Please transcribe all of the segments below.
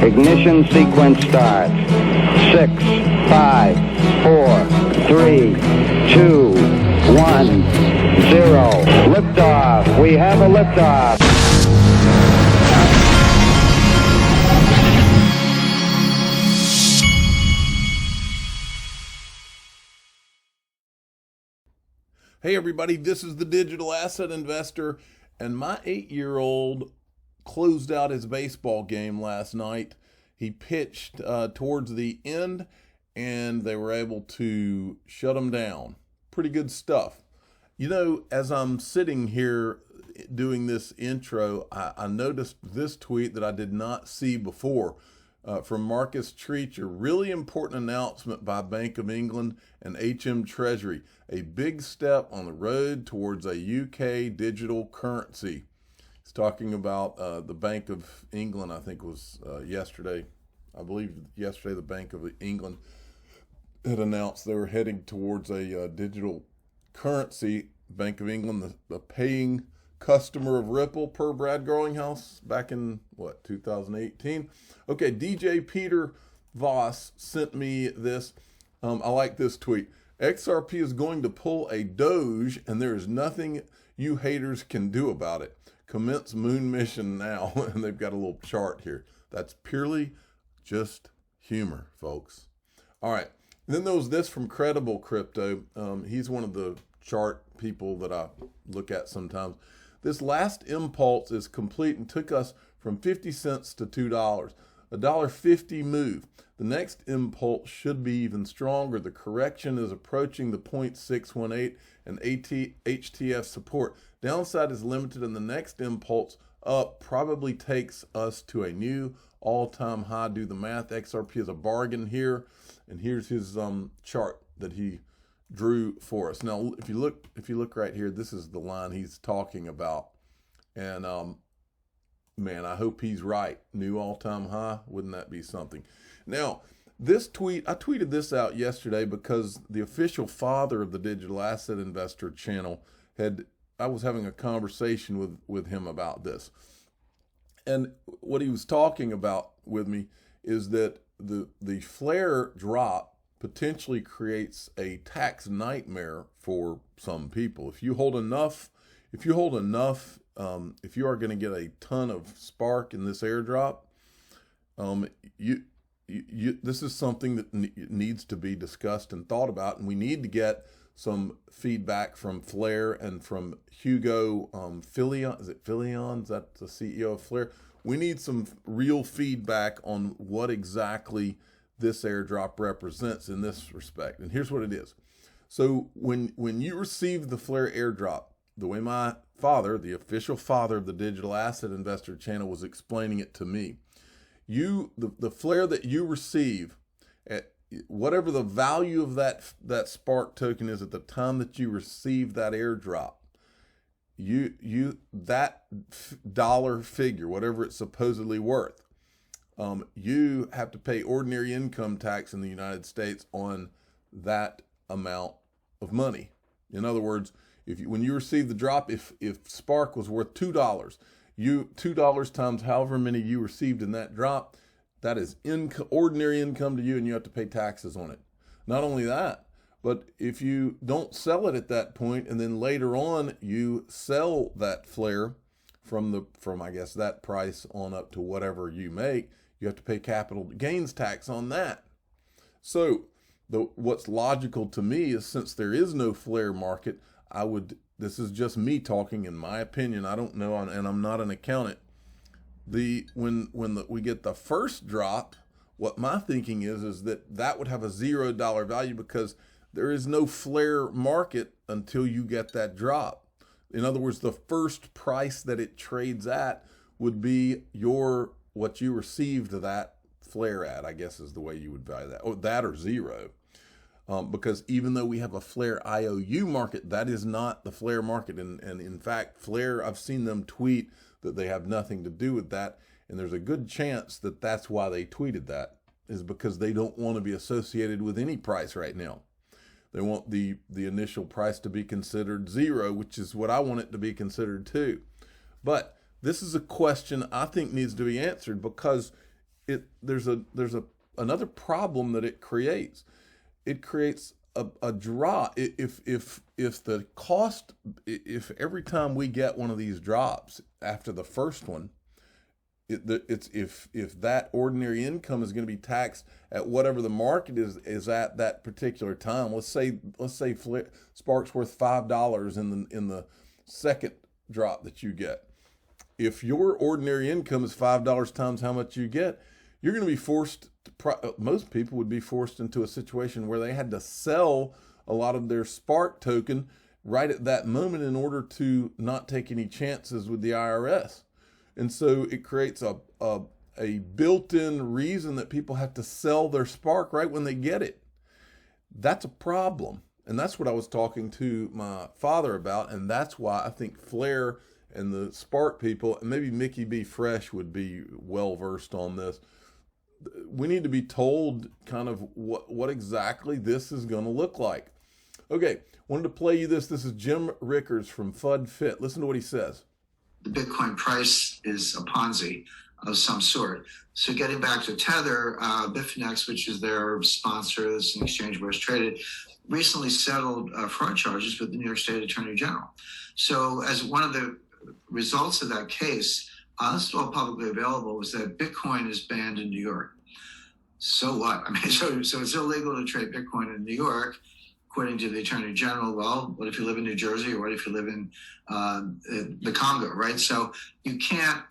Ignition sequence starts. 6, 5, 4, 3, 2, 1, 0. Liftoff. We have a liftoff. Hey everybody, this is the Digital Asset Investor, and my 8-year-old closed out his baseball game last night. He pitched towards the end, and they were able to shut him down. Pretty good stuff. You know, as I'm sitting here doing this intro, I noticed this tweet that I did not see before from Marcus Treacher. Really important announcement by Bank of England and HM Treasury. A big step on the road towards a UK digital currency. He's talking about the Bank of England, I think was yesterday. I believe yesterday the Bank of England had announced they were heading towards a digital currency. Bank of England, the paying customer of Ripple per Brad Garlinghouse back in, 2018? Okay, DJ Peter Voss sent me this. I like this tweet. XRP is going to pull a Doge, and there is nothing you haters can do about it. Commence moon mission now. And they've got a little chart here. That's purely just humor, folks. All right. Then there was this from Credible Crypto. He's one of the chart people that I look at sometimes. This last impulse is complete and took us from 50 cents to $2. $1.50 move. The next impulse should be even stronger. The correction is approaching the 0.618 and HTF support. Downside is limited, and the next impulse up probably takes us to a new all-time high. Do the math. XRP is a bargain here, and here's his chart that he drew for us. Now, if you look right here, this is the line he's talking about, and man, I hope he's right. New all-time high. Wouldn't that be something? Now, this tweet, I tweeted this out yesterday because the official father of the Digital Asset Investor channel I was having a conversation with him about this. And what he was talking about with me is that the flare drop potentially creates a tax nightmare for some people. If you are going to get a ton of spark in this airdrop, this is something that needs to be discussed and thought about, and we need to get some feedback from Flare and from Hugo Filion. Is it Filion? Is that the CEO of Flare? We need some real feedback on what exactly this airdrop represents in this respect. And here's what it is. So when you receive the Flare airdrop, the way my father, the official father of the Digital Asset Investor channel, was explaining it to me, the flare that you receive, at whatever the value of that spark token is at the time that you receive that airdrop, that dollar figure, whatever it's supposedly worth, you have to pay ordinary income tax in the United States on that amount of money. In other words, when you receive the drop, if Spark was worth $2, $2 times however many you received in that drop, that is ordinary income to you, and you have to pay taxes on it. Not only that, but if you don't sell it at that point, and then later on you sell that flare from I guess that price on up to whatever you make, you have to pay capital gains tax on that. So what's logical to me is, since there is no flare market, this is just me talking in my opinion, I don't know, and I'm not an accountant. When we get the first drop, what my thinking is that would have a $0 value, because there is no flare market until you get that drop. In other words, the first price that it trades at would be what you received that flare at, I guess is the way you would value that. Or that or zero. Because even though we have a Flare IOU market, that is not the Flare market. And in fact, Flare, I've seen them tweet that they have nothing to do with that. And there's a good chance that that's why they tweeted that, is because they don't want to be associated with any price right now. They want the initial price to be considered zero, which is what I want it to be considered too. But this is a question I think needs to be answered, because there's another problem that it creates. It creates a drop. If the cost, if every time we get one of these drops after the first one, if that ordinary income is going to be taxed at whatever the market is at that particular time. Let's say Spark's worth $5 in the second drop that you get. If your ordinary income is $5 times how much you get, you're going to be forced. Most people would be forced into a situation where they had to sell a lot of their Spark token right at that moment in order to not take any chances with the IRS. And so it creates a built-in reason that people have to sell their Spark right when they get it. That's a problem. And that's what I was talking to my father about. And that's why I think Flair and the Spark people, and maybe Mickey B. Fresh would be well-versed on this. We need to be told kind of what exactly this is going to look like. Okay, wanted to play you this. This is Jim Rickers from FUD Fit. Listen to what he says. The Bitcoin price is a Ponzi of some sort. So getting back to Tether, Bitfinex, which is their sponsor, this is an exchange where it's traded, recently settled fraud charges with the New York State Attorney General. So as one of the results of that case, this is all publicly available, was that Bitcoin is banned in New York. So what? I mean, so it's illegal to trade Bitcoin in New York, according to the Attorney General. Well, what if you live in New Jersey, or what if you live in the Congo, right? So you can't,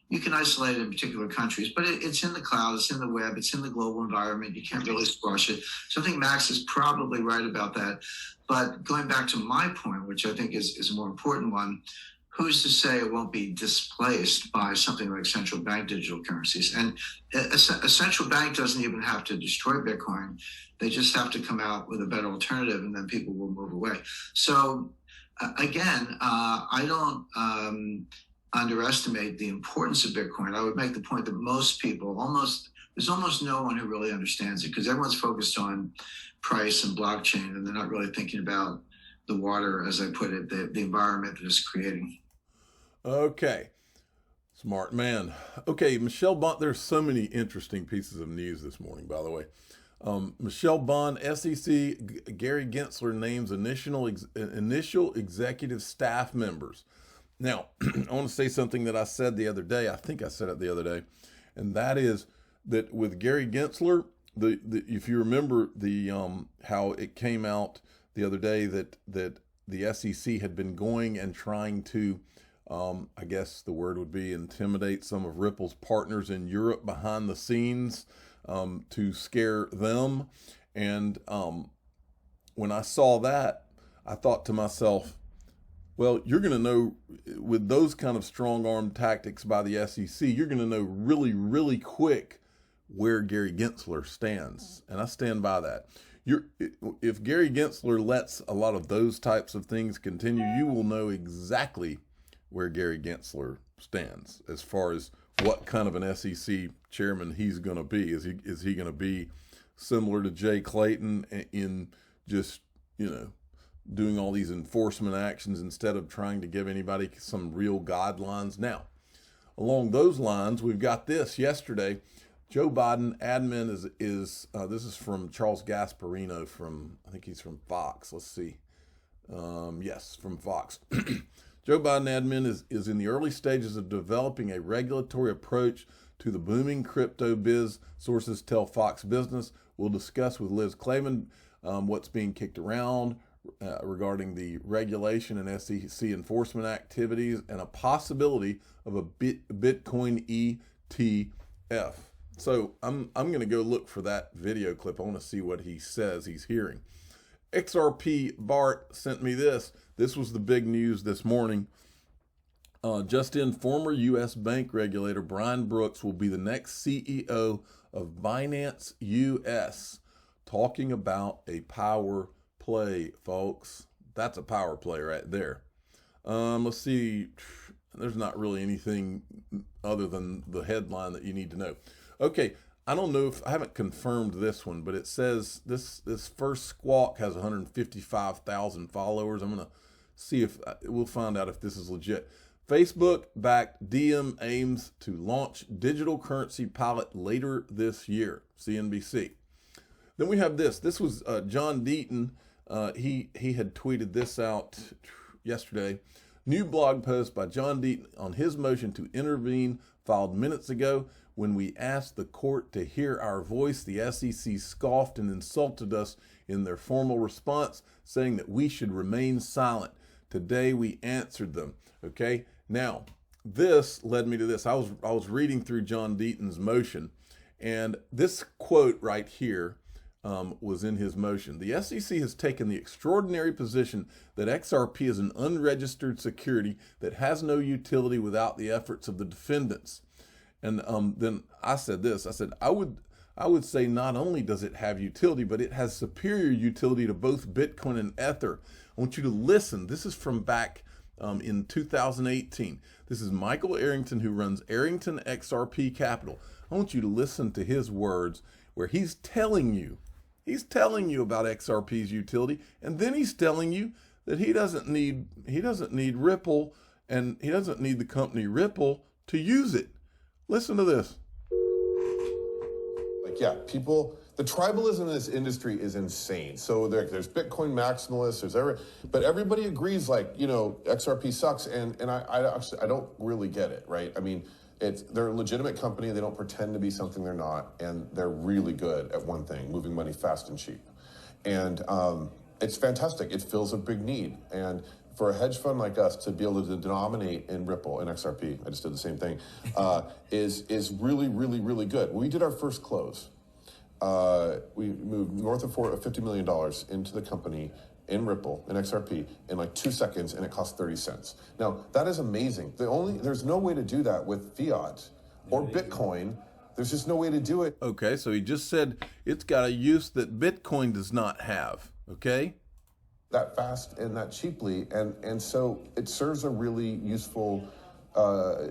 you can isolate it in particular countries, but it's in the cloud, it's in the web, it's in the global environment. You can't really squash it. So I think Max is probably right about that. But going back to my point, which I think is a more important one, who's to say it won't be displaced by something like central bank digital currencies? And a central bank doesn't even have to destroy Bitcoin. They just have to come out with a better alternative, and then people will move away. So again, I don't underestimate the importance of Bitcoin. I would make the point that most people, there's almost no one who really understands it, because everyone's focused on price and blockchain, and they're not really thinking about the water, as I put it, the environment that it's creating. Okay. Smart man. Okay, Michelle Bond, there's so many interesting pieces of news this morning, by the way. Michelle Bond, SEC, Gary Gensler names initial executive staff members. Now, I want to say something that I said the other day. I think I said it the other day, and that is that with Gary Gensler, if you remember how it came out the other day that the SEC had been going and trying to, I guess the word would be, intimidate some of Ripple's partners in Europe behind the scenes to scare them. And when I saw that, I thought to myself, well, you're going to know with those kind of strong-arm tactics by the SEC, you're going to know really, really quick where Gary Gensler stands. And I stand by that. If Gary Gensler lets a lot of those types of things continue, you will know exactly where Gary Gensler stands as far as what kind of an SEC chairman he's going to be. Is he going to be similar to Jay Clayton in just, doing all these enforcement actions instead of trying to give anybody some real guidelines? Now, along those lines, we've got this yesterday. Joe Biden admin is this is from Charles Gasparino I think he's from Fox. Let's see. Yes, from Fox. Joe Biden admin is in the early stages of developing a regulatory approach to the booming crypto biz, sources tell Fox Business. We'll discuss with Liz Clavin what's being kicked around regarding the regulation and SEC enforcement activities and a possibility of a Bitcoin ETF. So I'm going to go look for that video clip. I want to see what he says he's hearing. XRP Bart sent me this. This was the big news this morning. Just in, former U.S. bank regulator Brian Brooks will be the next CEO of Binance US, talking about a power play, folks. That's a power play right there. Let's see. There's not really anything other than the headline that you need to know. Okay, I don't know if I haven't confirmed this one, but it says this first squawk has 155,000 followers. I'm gonna see if we'll find out if this is legit. Facebook-backed DM aims to launch digital currency pilot later this year, CNBC. Then we have this. This was John Deaton. He had tweeted this out yesterday. New blog post by John Deaton on his motion to intervene filed minutes ago. When we asked the court to hear our voice, the SEC scoffed and insulted us in their formal response, saying that we should remain silent. Today we answered them. Okay. Now, this led me to this. I was reading through John Deaton's motion, and this quote right here was in his motion. The SEC has taken the extraordinary position that XRP is an unregistered security that has no utility without the efforts of the defendants. And then I said this. I said, I would say not only does it have utility, but it has superior utility to both Bitcoin and Ether. I want you to listen. This is from back in 2018. This is Michael Arrington, who runs Arrington XRP Capital. I want you to listen to his words where he's telling you about XRP's utility, and then he's telling you that he doesn't need Ripple, and he doesn't need the company Ripple to use it. Listen to this. Like, yeah, the tribalism in this industry is insane. So there's Bitcoin maximalists, but everybody agrees, like, XRP sucks, and I don't really get it, right? I mean, they're a legitimate company. They don't pretend to be something they're not, and they're really good at one thing: moving money fast and cheap. And it's fantastic. It fills a big need. And for a hedge fund like us to be able to denominate in Ripple and XRP, I just did the same thing, is really, really, really good. When we did our first close, we moved north of $50 million into the company in Ripple and XRP in like 2 seconds, and it cost 30 cents. Now, that is amazing. There's no way to do that with fiat or Bitcoin. There's just no way to do it. Okay, so he just said it's got a use that Bitcoin does not have, okay? That fast and that cheaply, and so it serves a really useful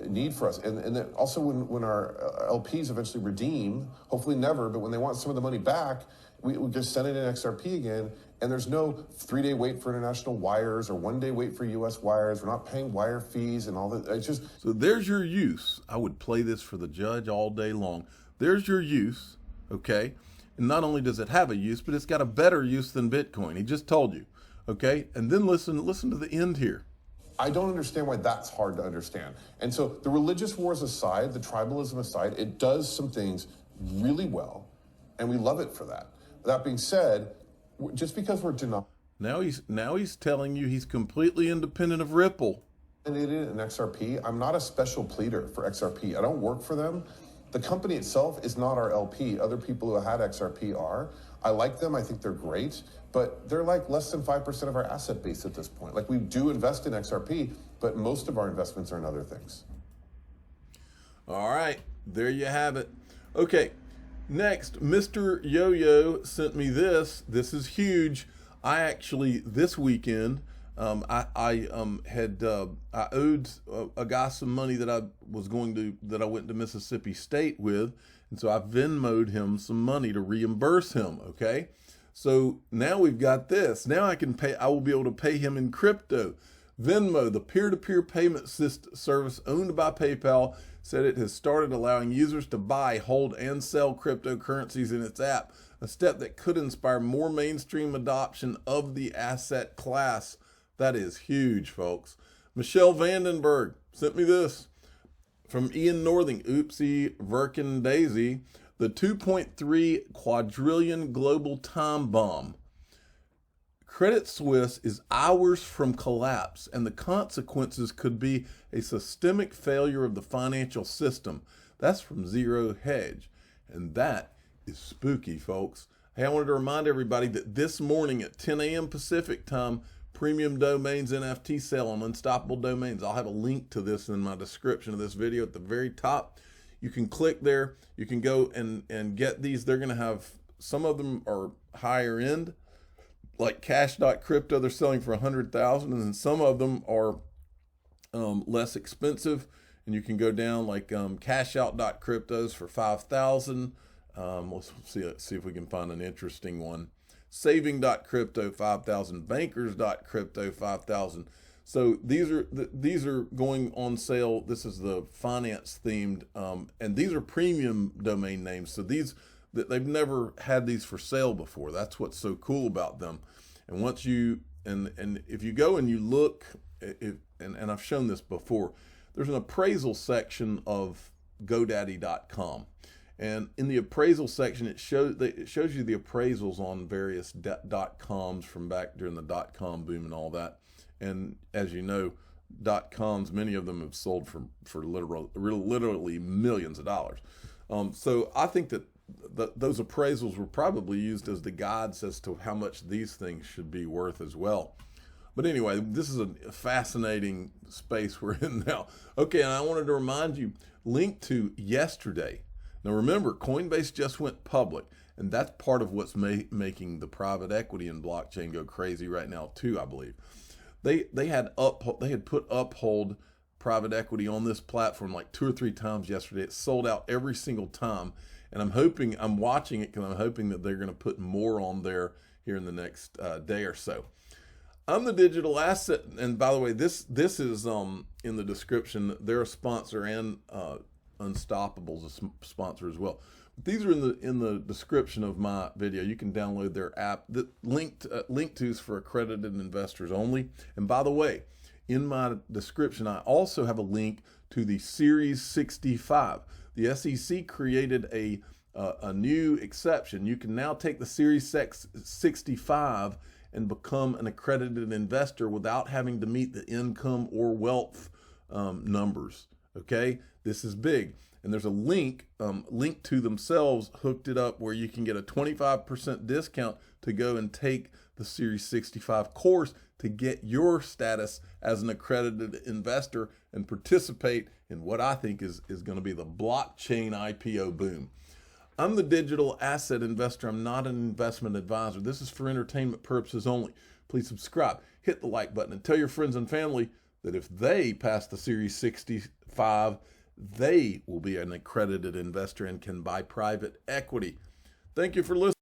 need for us. And then also when our LPs eventually redeem, hopefully never, but when they want some of the money back, we just send it in XRP again, and there's no 3-day wait for international wires or 1-day wait for US wires. We're not paying wire fees and all that. It's just... So there's your use. I would play this for the judge all day long. There's your use, okay? And not only does it have a use, but it's got a better use than Bitcoin. He just told you, okay? And then listen to the end here. I don't understand why that's hard to understand. And so the religious wars aside, the tribalism aside, it does some things really well, and we love it for that. That being said, just because we're now he's telling you he's completely independent of Ripple. In XRP, I'm not a special pleader for XRP. I don't work for them. The company itself is not our LP. Other people who had XRP are. I like them. I think they're great, but they're like less than 5% of our asset base at this point. Like, we do invest in XRP, but most of our investments are in other things. All right, there you have it. Okay. Next, Mr. Yo-Yo sent me this. This is huge. I actually, this weekend, I owed a guy some money that I went to Mississippi State with, and so I Venmo'd him some money to reimburse him. Okay, so now we've got this. Now I will be able to pay him in crypto. Venmo, the peer-to-peer payment service owned by PayPal, said it has started allowing users to buy, hold, and sell cryptocurrencies in its app, a step that could inspire more mainstream adoption of the asset class. That is huge, folks. Michelle Vandenberg sent me this from Ian Northing. Oopsie, Verkin Daisy. The 2.3 quadrillion global time bomb. Credit Suisse is hours from collapse, and the consequences could be a systemic failure of the financial system. That's from Zero Hedge, and that is spooky, folks. Hey, I wanted to remind everybody that this morning at 10 a.m. Pacific time, Premium Domains NFT sale on Unstoppable Domains. I'll have a link to this in my description of this video at the very top. You can click there. You can go and get these. They're going to have, some of them are higher end, like Cash.crypto, they're selling for $100,000, and then some of them are less expensive, and you can go down like Cashout.cryptos for $5,000. Let's see if we can find an interesting one. Saving.crypto $5,000, Bankers.crypto $5,000. So these are going on sale. This is the finance themed, and these are premium domain names. So they've never had these for sale before. That's what's so cool about them. And once you and if you go and you look, and I've shown this before, there's an appraisal section of GoDaddy.com. And in the appraisal section, it shows you the appraisals on various .coms from back during the .com boom and all that. And as you know, .coms, many of them have sold for literally millions of dollars. So I think that those appraisals were probably used as the guides as to how much these things should be worth as well. But anyway, this is a fascinating space we're in now. Okay, and I wanted to remind you, link to yesterday. Now remember, Coinbase just went public, and that's part of what's making the private equity in blockchain go crazy right now too, I believe. They had put Uphold private equity on this platform like 2 or 3 times yesterday. It sold out every single time, and I'm watching it because I'm hoping that they're going to put more on there here in the next day or so. I'm the Digital Asset, and by the way, this is in the description. They're a sponsor, and Unstoppable's a sponsor as well. But these are in the description of my video. You can download their app. The link to is for accredited investors only. And by the way, in my description, I also have a link to the Series 65. The SEC created a new exception. You can now take the Series 65 and become an accredited investor without having to meet the income or wealth numbers. Okay, this is big. And there's a link to themselves hooked it up where you can get a 25% discount to go and take the Series 65 course to get your status as an accredited investor and participate in what I think is going to be the blockchain IPO boom. I'm the Digital Asset Investor. I'm not an investment advisor. This is for entertainment purposes only. Please subscribe, hit the like button, and tell your friends and family that if they pass the Series 65, they will be an accredited investor and can buy private equity. Thank you for listening.